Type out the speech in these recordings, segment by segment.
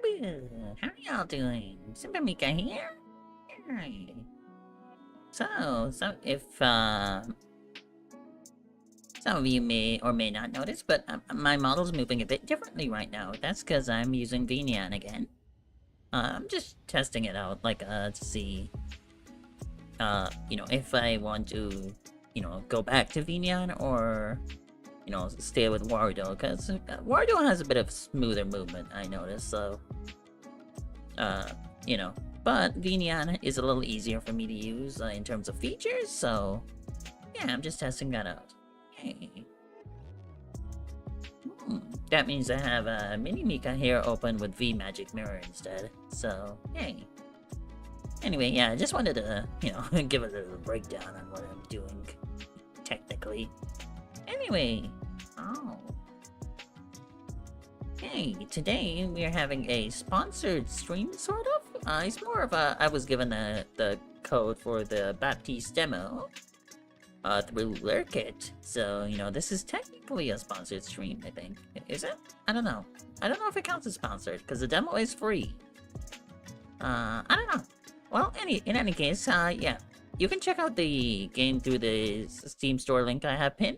Wagaboo! How y'all doing? SupaMika here? Alright. So if, some of you may or may not notice, but my model's moving a bit differently right now. That's because I'm using VRoid again. I'm just testing it out, like, to see, you know, if I want to, you know, go back to VRoid or, you know, stay with Warudo, because Warudo has a bit of smoother movement, I noticed, so, you know, but VRoid is a little easier for me to use in terms of features, so, yeah, I'm just testing that out. Hey. That means I have a mini Mika here open with V Magic Mirror instead, so, hey. Anyway, yeah, I just wanted to, you know, give a little breakdown on what I'm doing, technically. Anyway, hey, today we're having a sponsored stream, sort of. It's more of a, I was given the code for the Baptiste demo through Lurkit, so, you know, this is technically a sponsored stream, I think. Is it? I don't know. I don't know if it counts as sponsored, because the demo is free. I don't know. Well, in any case, yeah. You can check out the game through the Steam store link I have pinned.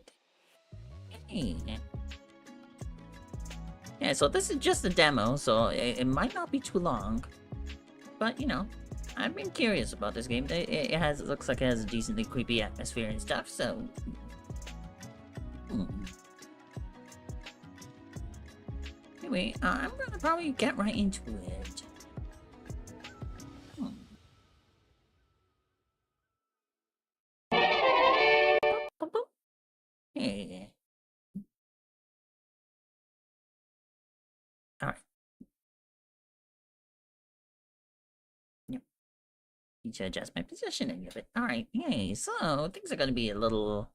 Hey. Yeah, so this is just a demo, so it might not be too long. But, you know, I've been curious about this game. It looks like it has a decently creepy atmosphere and stuff, so... Anyway, I'm gonna probably get right into it. Hey. Alright. Yep. Need to adjust my positioning a bit. Alright, yay. So, things are gonna be a little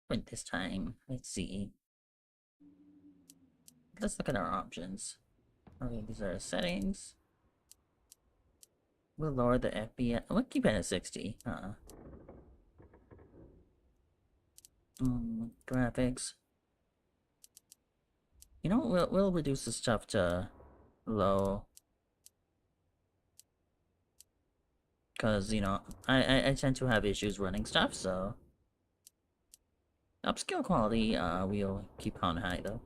different this time. Let's see. Let's look at our options. Okay, these are our settings. We'll lower the FPS. We'll keep it at 60. Graphics. You know, we'll reduce the stuff to low. Because, you know, I tend to have issues running stuff, so... Upscale quality, we'll keep on high, though.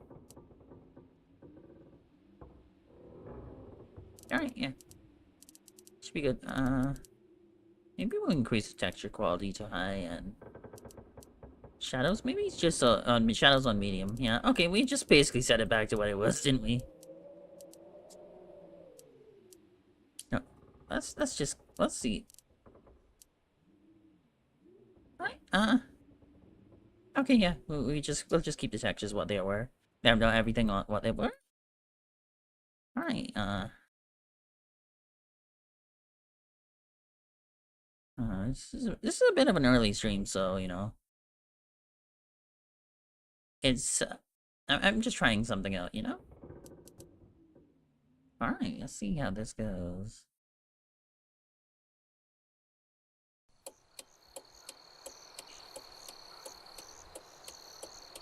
Alright, yeah. Should be good. Maybe we'll increase the texture quality to high and... Shadows? Maybe it's just shadows on medium. Yeah, okay, we just basically set it back to what it was, didn't we? No, let's see. Right, okay, yeah, we'll just keep the textures what they were. There, no, everything on what they were. Alright, this is a bit of an early stream, so, you know. It's, I'm just trying something out, you know? Alright, let's see how this goes.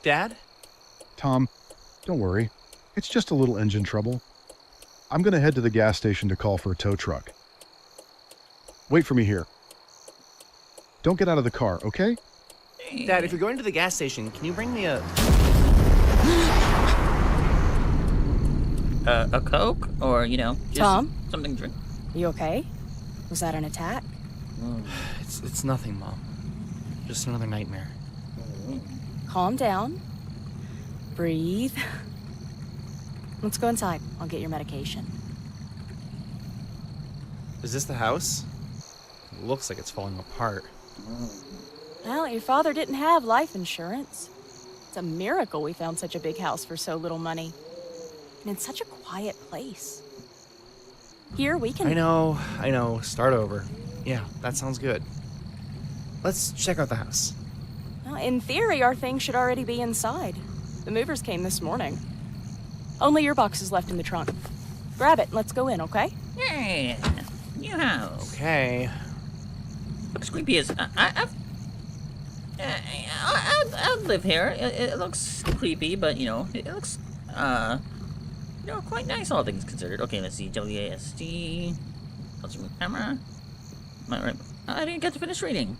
Dad? Tom, don't worry. It's just a little engine trouble. I'm gonna head to the gas station to call for a tow truck. Wait for me here. Don't get out of the car, okay? Dad, if you're going to the gas station, can you bring me a Coke? Or, you know, just Tom? something to drink? You okay? Was that an attack? It's nothing, Mom. Just another nightmare. Calm down. Breathe. Let's go inside. I'll get your medication. Is this the house? It looks like it's falling apart. Well, your father didn't have life insurance. It's a miracle we found such a big house for so little money. And in such a quiet place. Here, we can... I know. Start over. Yeah, that sounds good. Let's check out the house. Well, in theory, our things should already be inside. The movers came this morning. Only your box is left in the trunk. Grab it and let's go in, okay? Yeah, new house. Okay. Looks creepy as... I'll live here. It looks creepy, but, you know, it looks, You know, quite nice, all things considered. Okay, let's see. WASD. Ultimate camera. Alright. I didn't get to finish reading.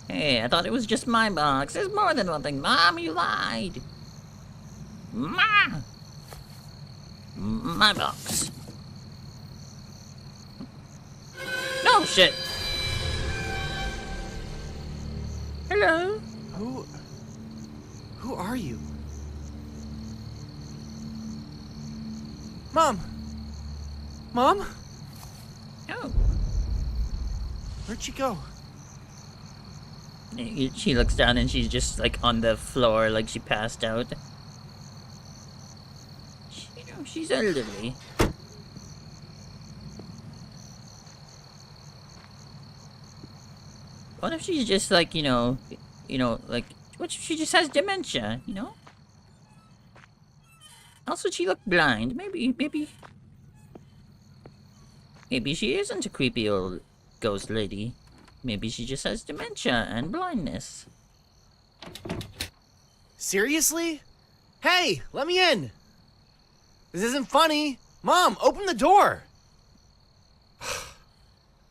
Hey, I thought it was just my box. There's more than one thing. Mom, you lied. Ma! My box. No shit. Hello? Who are you? Mom! Mom? Oh. Where'd she go? She looks down and she's just like on the floor, like she passed out. You know, she's elderly. What if she's just like, you know, like, what if she just has dementia, you know? Also, she looked blind. Maybe she isn't a creepy old ghost lady. Maybe she just has dementia and blindness. Seriously? Hey, let me in! This isn't funny! Mom, open the door!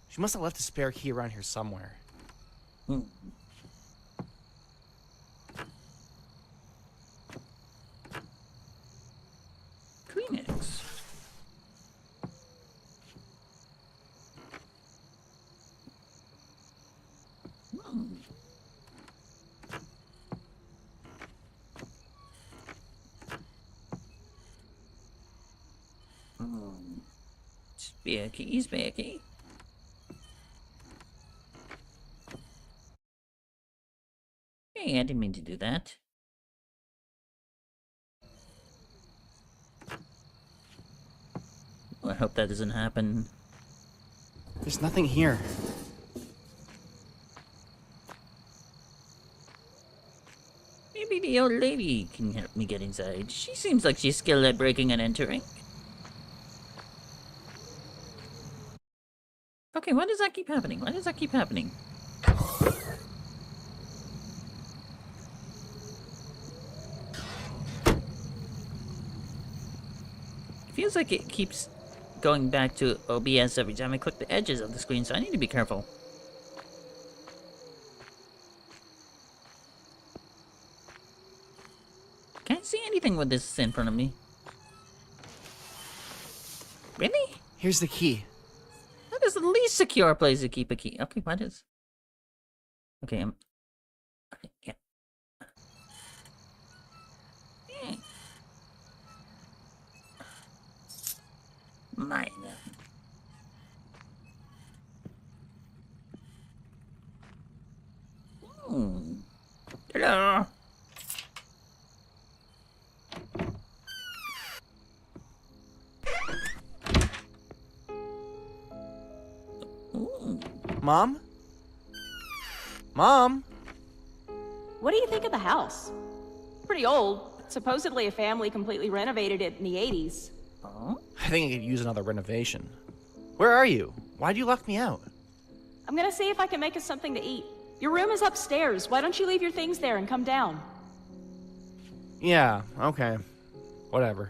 She must have left a spare key around here somewhere. Hmm. Kleenex. Spare key, spare key. Hey, I didn't mean to do that. Oh, I hope that doesn't happen. There's nothing here. Maybe the old lady can help me get inside. She seems like she's skilled at breaking and entering. Okay, why does that keep happening? Why does that keep happening? Feels like it keeps going back to OBS every time I click the edges of the screen, so I need to be careful. Can't see anything with this in front of me. Really? Here's the key. That is the least secure place to keep a key. Okay, what is? Okay, okay, yeah. Mine. Hello. Mom? Mom? What do you think of the house? Pretty old. Supposedly a family completely renovated it in the 80s. Oh? I think I could use another renovation. Where are you? Why'd you lock me out? I'm gonna see if I can make us something to eat. Your room is upstairs. Why don't you leave your things there and come down? Yeah, okay. Whatever.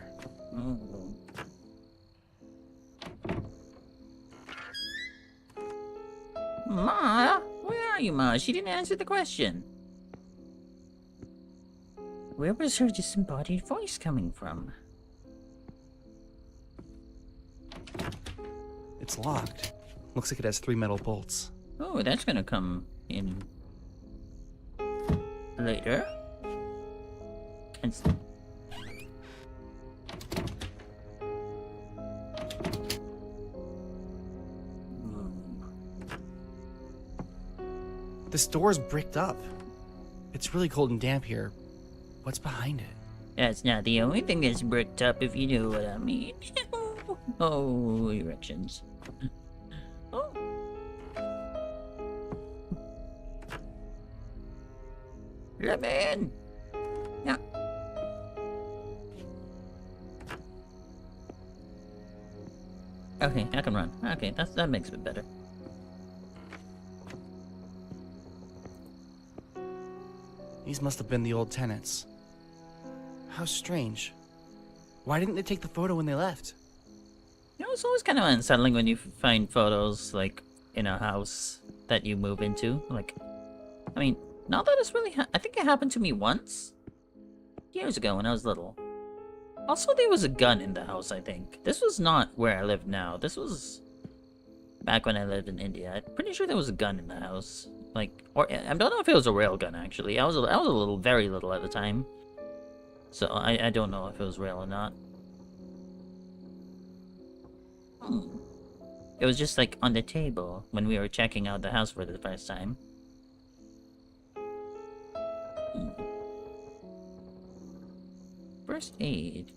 Ma? Where are you, Ma? She didn't answer the question. Where was her disembodied voice coming from? It's locked. Looks like it has 3 metal bolts. Oh, that's gonna come in later. And This door's bricked up. It's really cold and damp here. What's behind it? that's not the only thing that's bricked up, if you know what I mean. Oh, erections. Oh. Let me in. Yeah. Okay, I can run. Okay, that makes it better. These must have been the old tenants. How strange. Why didn't they take the photo when they left? You know, it's always kind of unsettling when you find photos, like, in a house that you move into. Like, I mean, not that it's really... I think it happened to me once. Years ago when I was little. Also, there was a gun in the house, I think. This was not where I live now. This was back when I lived in India. I'm pretty sure there was a gun in the house. Like, or I don't know if it was a real gun, actually. I was a little, very little at the time. So, I don't know if it was real or not. It was just, like, on the table when we were checking out the house for the first time. First aid.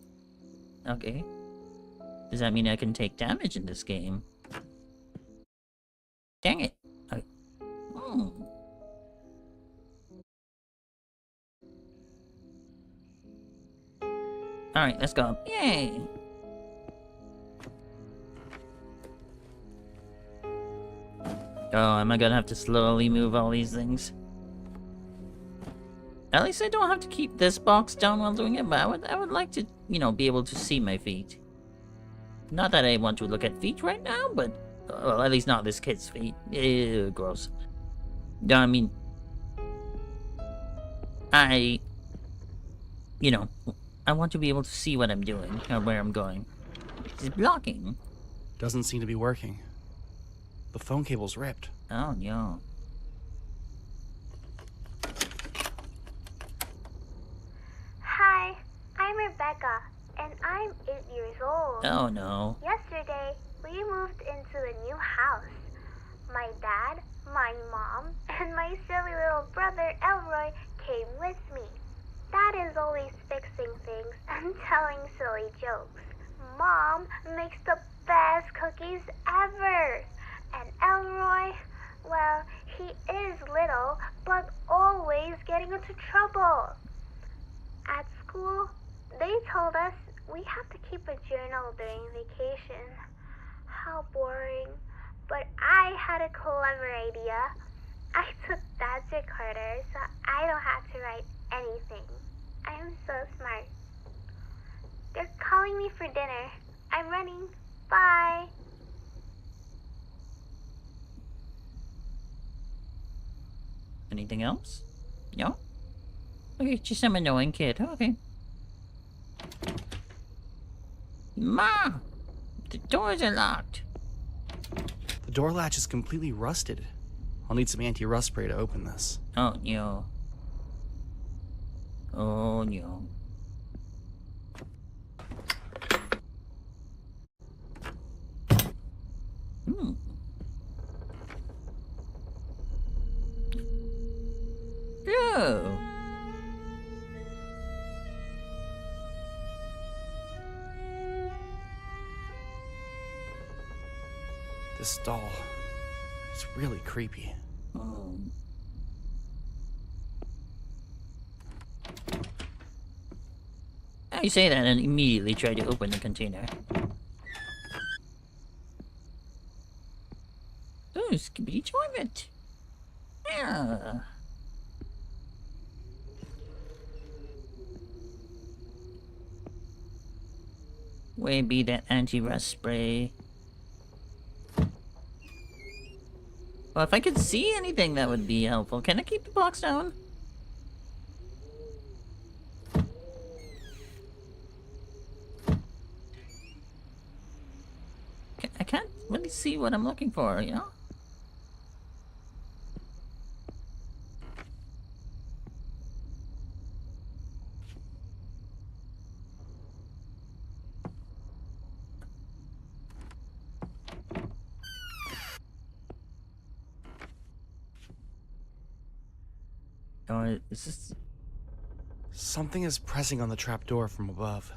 Okay. Does that mean I can take damage in this game? Dang it. Alright, let's go. Yay! Oh, am I gonna have to slowly move all these things? At least I don't have to keep this box down while doing it, but I would like to, you know, be able to see my feet. Not that I want to look at feet right now, but... Well, at least not this kid's feet. Ew, gross. I mean... You know, I want to be able to see what I'm doing, or where I'm going. It's blocking. Doesn't seem to be working. The phone cable's ripped. Oh, no. Hi, I'm Rebecca, and I'm 8 years old. Oh, no. Yesterday, we moved into a new house. My dad, my mom, and my silly little brother Elroy came with me. Dad is always fixing things and telling silly jokes. Mom makes the best cookies ever. And Elroy, well, he is little, but always getting into trouble. At school, they told us we have to keep a journal during vacation. How boring. But I had a clever idea. I took Dad's recorder so I don't have to write anything. I'm so smart. They're calling me for dinner. I'm running. Bye. Anything else? No? Okay, just some annoying kid. Okay. Ma! The doors are locked. The door latch is completely rusted. I'll need some anti-rust spray to open this. Oh, no. Oh, no. Oh. This doll, it's really creepy. I say that and immediately try to open the container. Oh, skibbity toilet. Yeah. Where be that anti-rust spray? Well, if I could see anything, that would be helpful. Can I keep the box down? I can't really see what I'm looking for, you know? Or is this... Something is pressing on the trapdoor from above.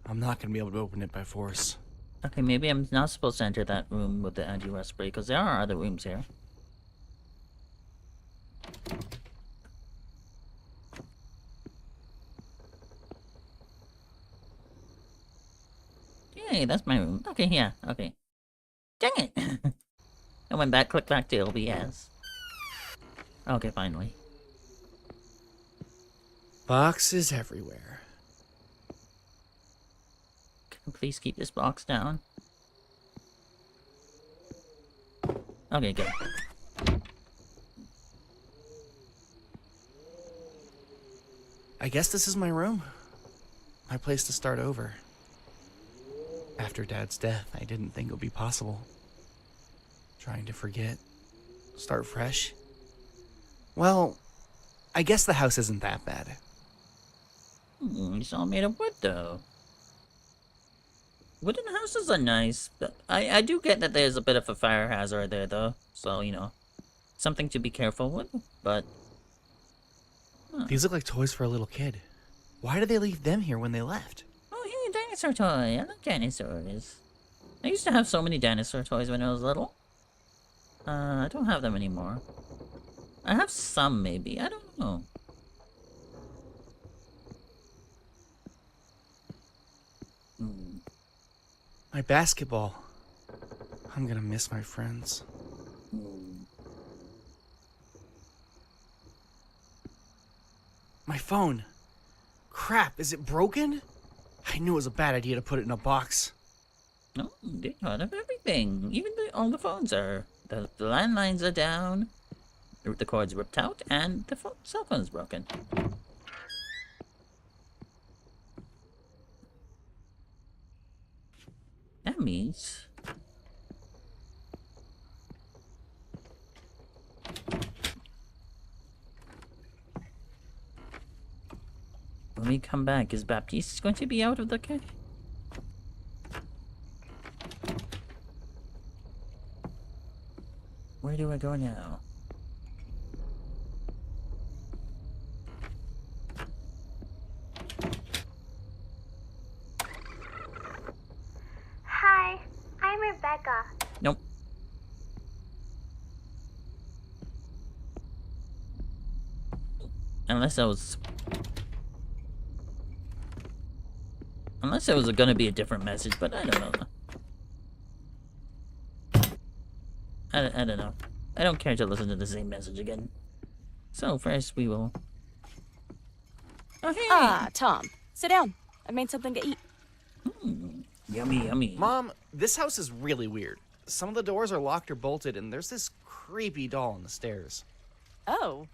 I'm not gonna be able to open it by force. Okay, maybe I'm not supposed to enter that room with the anti-rust spray, because there are other rooms here. Yay, that's my room. Okay, yeah, okay. Dang it! I went back, click back to LBS. Okay, finally. Boxes everywhere. Can you please keep this box down? Okay, good. I guess this is my room. My place to start over. After Dad's death, I didn't think it would be possible. Trying to forget. Start fresh. Well, I guess the house isn't that bad. It's all made of wood, though. Wooden houses are nice, but I do get that there's a bit of a fire hazard there, though. So, you know, something to be careful with, but... These look like toys for a little kid. Why did they leave them here when they left? Oh, hey, a dinosaur toy. I like dinosaurs. I used to have so many dinosaur toys when I was little. I don't have them anymore. I have some, maybe. I don't know. My basketball. I'm gonna miss my friends. My phone. Crap, is it broken? I knew it was a bad idea to put it in a box. No, they thought of everything. Even all the phones are. The landlines are down. The cord's ripped out, and the cell phone's broken. That means... when we come back, is Baptiste going to be out of the cave? Where do I go now? Hi, I'm Rebecca. Nope. Unless it was gonna be a different message, but I don't know. I don't know. I don't care to listen to the same message again. So first we will... Oh, hey! Ah, Tom. Sit down. I made something to eat. Yummy, yummy. Mom, this house is really weird. Some of the doors are locked or bolted, and there's this creepy doll on the stairs. Oh.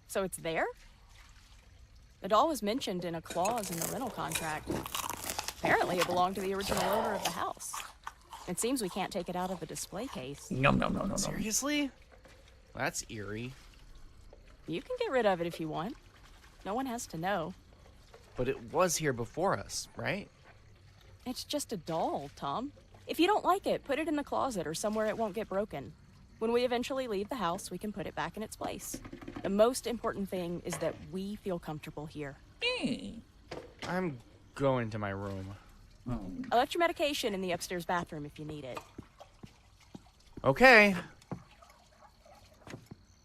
So it's there? The doll was mentioned in a clause in the rental contract. Apparently it belonged to the original owner of the house. It seems we can't take it out of the display case. No. Seriously? That's eerie. You can get rid of it if you want. No one has to know. But it was here before us, right? It's just a doll, Tom. If you don't like it, put it in the closet or somewhere it won't get broken. When we eventually leave the house, we can put it back in its place. The most important thing is that we feel comfortable here. Hey. I'm going to my room. I left your medication in the upstairs bathroom if you need it. Okay.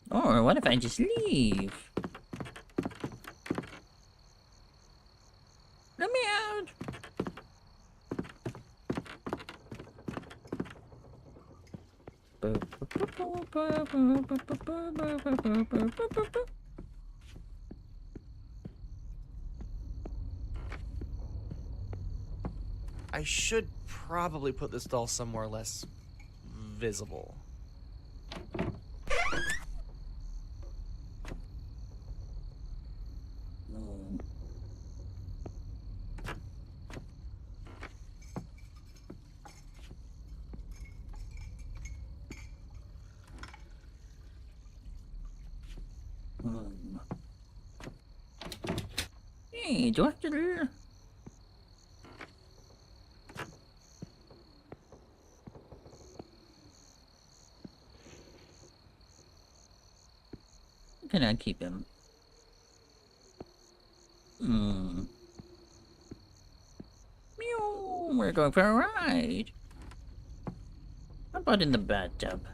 Or what if I just leave? Let me out! I should probably put this doll somewhere less visible. Hey, do I have to... Can I keep him? Meow, we're going for a ride. How about in the bathtub?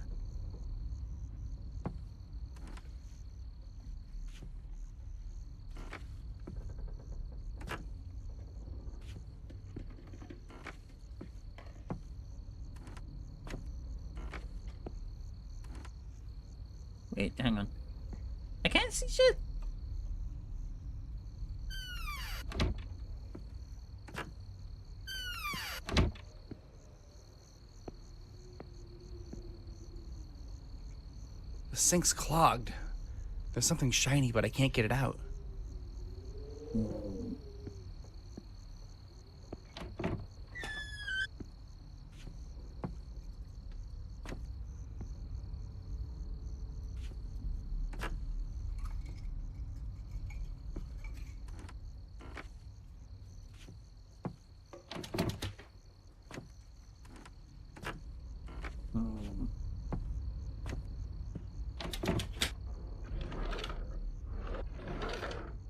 Wait, hang on. I can't see shit. The sink's clogged. There's something shiny, but I can't get it out.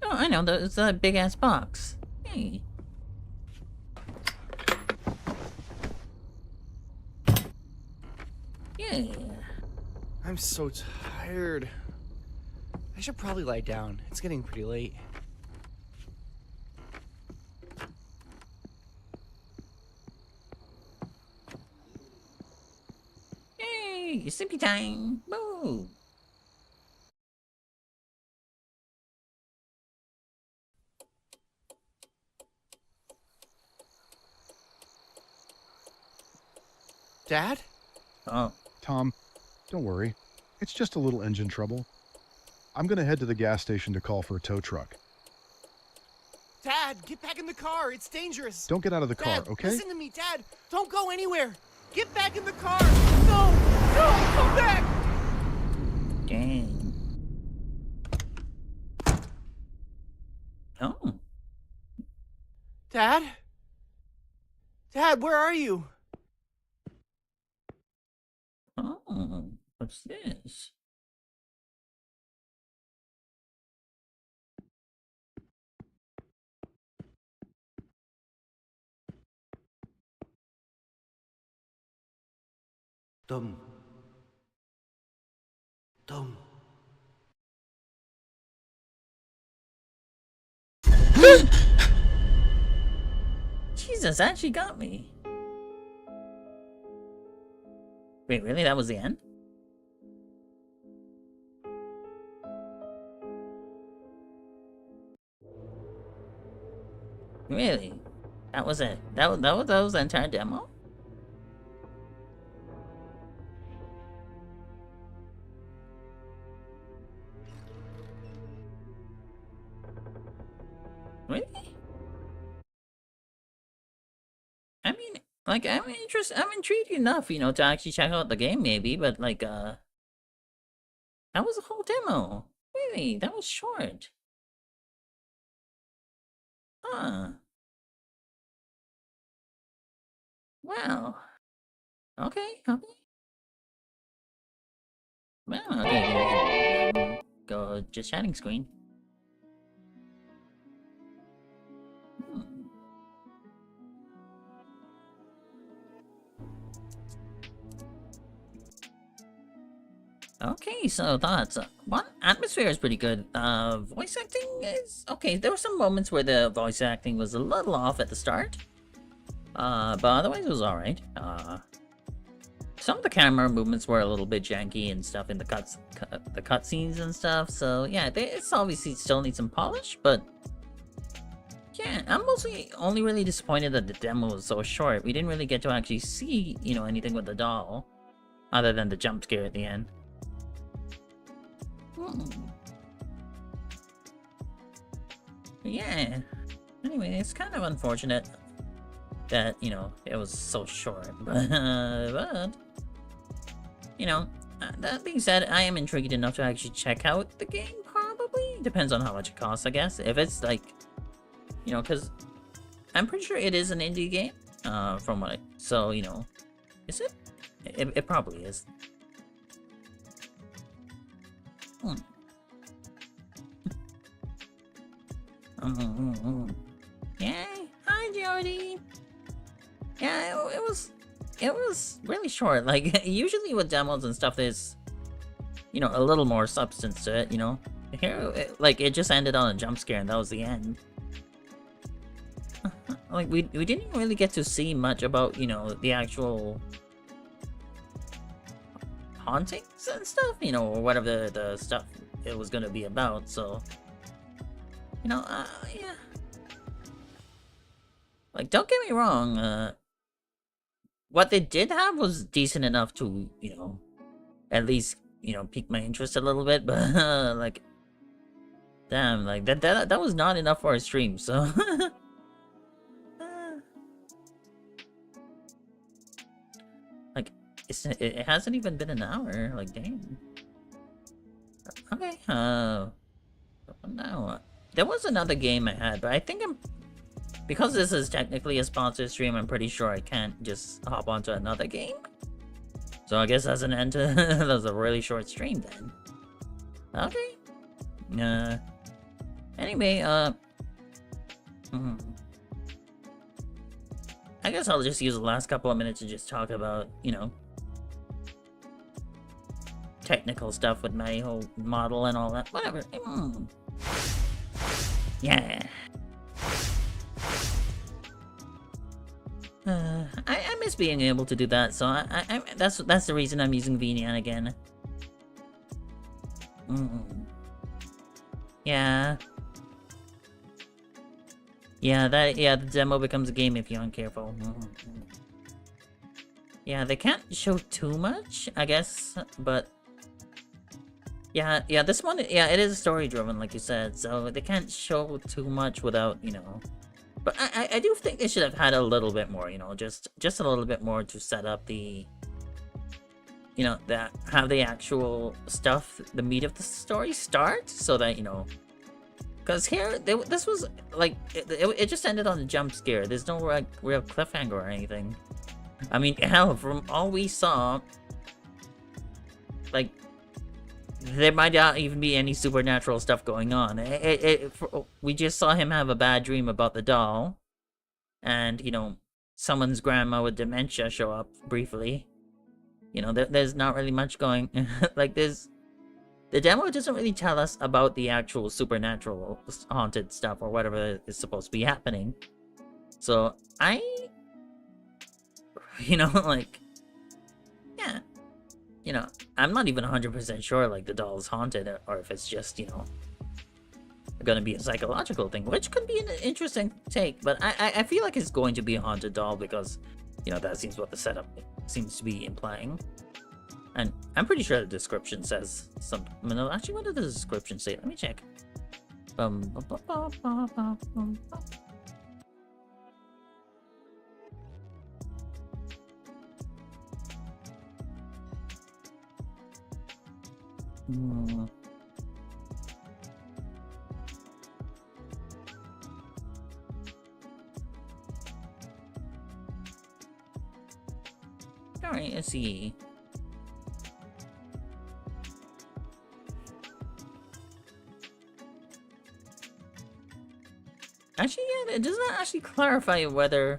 Oh, I know, it's a big ass box. Hey. Yeah. I'm so tired. I should probably lie down. It's getting pretty late. Hey, sleepy time. Boo. Dad? Oh. Tom, don't worry. It's just a little engine trouble. I'm gonna head to the gas station to call for a tow truck. Dad, get back in the car. It's dangerous. Don't get out of the car, Dad, okay? listen to me, Dad. Don't go anywhere. Get back in the car. No, no, come back. Dang. Oh. Dad? Dad, where are you? Oh. What's this? Dum. Dum. Jesus, that actually got me. Wait, really? That was the end? Really? That was it? That was the entire demo? Really? I mean, like, I'm intrigued enough, you know, to actually check out the game maybe, but like, that was a whole demo. Really? That was short. Huh. Well. Okay, okay. Well, okay, go just chatting screen. Hmm. Okay, so thoughts. One, atmosphere is pretty good. Voice acting is okay. There were some moments where the voice acting was a little off at the start. But otherwise it was alright. Some of the camera movements were a little bit janky and stuff in the cutscenes and stuff. So yeah, it's obviously still needs some polish, but yeah, I'm mostly only really disappointed that the demo was so short. We didn't really get to actually see, you know, anything with the doll, other than the jump scare at the end. Yeah. Anyway, it's kind of unfortunate that, you know, it was so short, but you know, that being said, I am intrigued enough to actually check out the game, probably. Depends on how much it costs, I guess. If it's like, you know, because I'm pretty sure it is an indie game, from what so, you know, is it? It probably is. Yeah, hi Jody. Yeah, it was really short. Like, usually with demos and stuff, there's, you know, a little more substance to it, you know? Here, it just ended on a jump scare and that was the end. Like, we didn't really get to see much about, you know, the actual hauntings and stuff, you know, or whatever the stuff it was gonna be about, so... You know, yeah. Like, don't get me wrong, what they did have was decent enough to, you know, at least, you know, pique my interest a little bit, but like, damn, like that was not enough for a stream. So like, it hasn't even been an hour. Like, dang. Okay. Now there was another game I had, but I think because this is technically a sponsored stream, I'm pretty sure I can't just hop onto another game. So I guess that's an end to that was a really short stream then. Okay. Anyway, I guess I'll just use the last couple of minutes to just talk about, you know, technical stuff with my whole model and all that. Whatever. Yeah. I miss being able to do that, so that's the reason I'm using Vnian again. Yeah. Yeah, the demo becomes a game if you're uncareful. Yeah, they can't show too much, I guess, but yeah, this one, yeah, it is story driven, like you said, so they can't show too much without, you know. But I do think they should have had a little bit more, you know, just a little bit more to set up the, you know, have the actual stuff, the meat of the story start, so that, you know, because here, this was, like, it just ended on a jump scare. There's no, like, real cliffhanger or anything. I mean, hell, from all we saw, like, there might not even be any supernatural stuff going on. We just saw him have a bad dream about the doll. And, you know, someone's grandma with dementia show up briefly. You know, there's not really much going... like, the demo doesn't really tell us about the actual supernatural haunted stuff or whatever is supposed to be happening. So, you know, like... yeah. You know, I'm not even 100% sure, like, the doll's haunted, or if it's just, you know, gonna be a psychological thing, which could be an interesting take, but I feel like it's going to be a haunted doll because, you know, that seems what the setup seems to be implying. And I'm pretty sure the description says something. No, actually, what did the description say? Let me check. Alright, let's see. Actually, yeah, it does not actually clarify whether...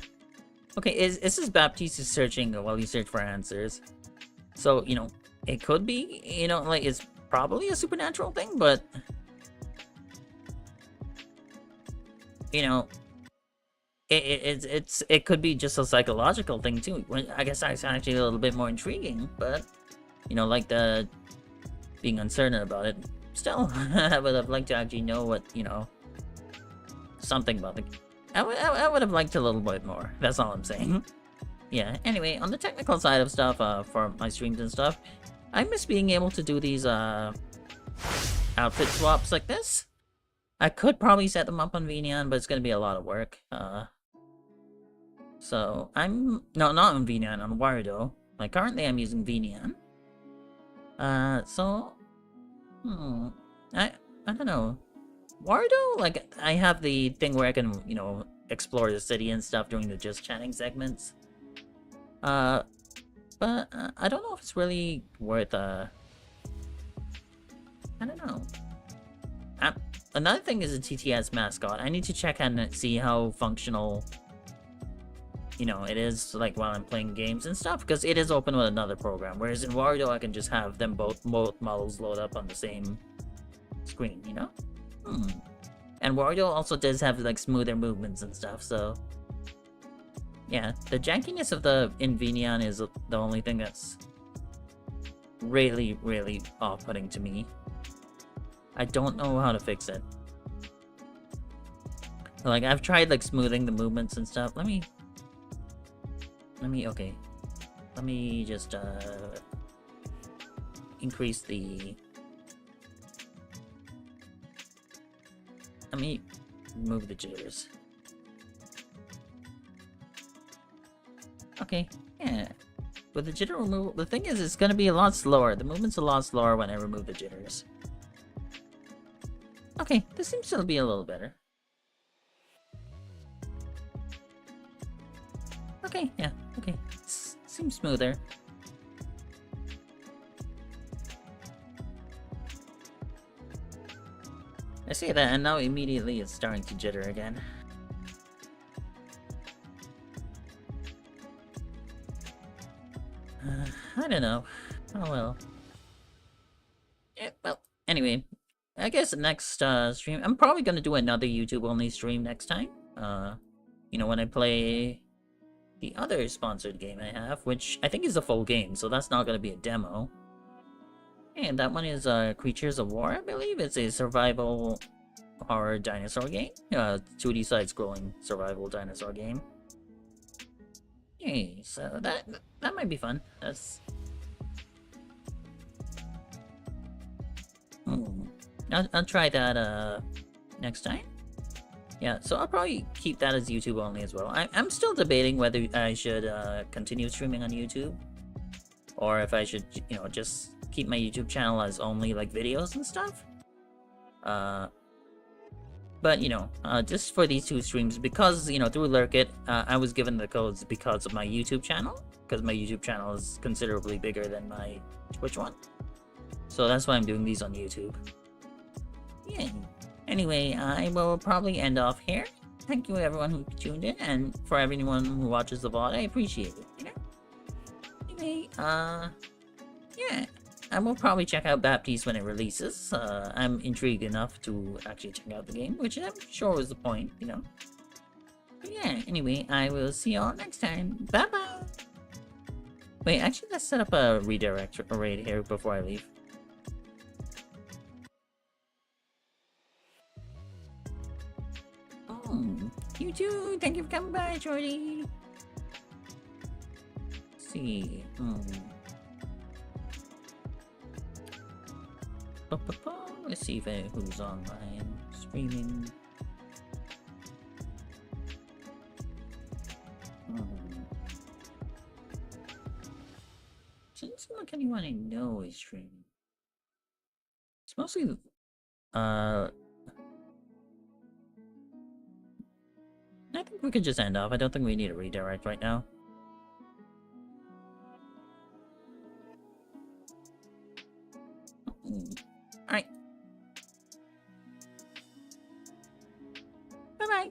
Okay, this is Baptiste is searching while you search for answers. So, you know, it could be, you know, like, it's probably a supernatural thing, but... You know... It could be just a psychological thing, too. I guess that's actually a little bit more intriguing, but... You know, like the... being uncertain about it. Still, I would have liked to actually know what, you know... something about the... I would have liked a little bit more. That's all I'm saying. Yeah, anyway, on the technical side of stuff, for my streams and stuff, I miss being able to do these, outfit swaps like this. I could probably set them up on Vnian, but it's gonna be a lot of work. So, no, not on Vnian, on Warudo. Like, currently I'm using Vnian. So... I don't know. Warudo, like, I have the thing where I can, you know, explore the city and stuff during the just chatting segments. But I don't know if it's really worth, I don't know. Another thing is the TTS mascot. I need to check and see how functional, you know, it is, like, while I'm playing games and stuff, because it is open with another program, whereas in Warudo, I can just have them both models load up on the same screen, you know? And Warudo also does have, like, smoother movements and stuff, so... Yeah, the jankiness of the Vnian is the only thing that's really, really off-putting to me. I don't know how to fix it. Like, I've tried, like, smoothing the movements and stuff. Let me, okay. Let me just, increase the... Let me move the jitters. Okay, yeah. With the jitter removal, the thing is, it's gonna be a lot slower. The movement's a lot slower when I remove the jitters. Okay, this seems to be a little better. Okay, yeah, okay. Seems smoother. I see that, and now immediately it's starting to jitter again. I don't know. Oh well. Yeah, well, anyway. I guess next stream, I'm probably gonna do another YouTube-only stream next time. You know, when I play the other sponsored game I have, which I think is a full game, so that's not gonna be a demo. And that one is Creatures of War, I believe. It's a survival horror dinosaur game. 2D side-scrolling survival dinosaur game. Yay, so that might be fun. That's... I'll try that next time. Yeah, so I'll probably keep that as YouTube only as well. I'm still debating whether I should continue streaming on YouTube, or if I should, you know, just keep my YouTube channel as only like videos and stuff. But you know, just for these two streams, because you know through Lurkit, I was given the codes because of my YouTube channel, because my YouTube channel is considerably bigger than my Twitch one. So that's why I'm doing these on YouTube. Yeah. Anyway, I will probably end off here. Thank you everyone who tuned in, and for everyone who watches the VOD, I appreciate it, you know? Anyway, yeah. I will probably check out Baptiste when it releases. I'm intrigued enough to actually check out the game, which I'm sure was the point, you know? But yeah, anyway, I will see y'all next time. Bye-bye! Wait, actually, let's set up a redirect array here before I leave. You too! Thank you for coming by, Jordy! Let's see. Let's see if who's online streaming. Doesn't seem like anyone I know is streaming. It's mostly I think we could just end off. I don't think we need a redirect right now. Alright. Bye-bye.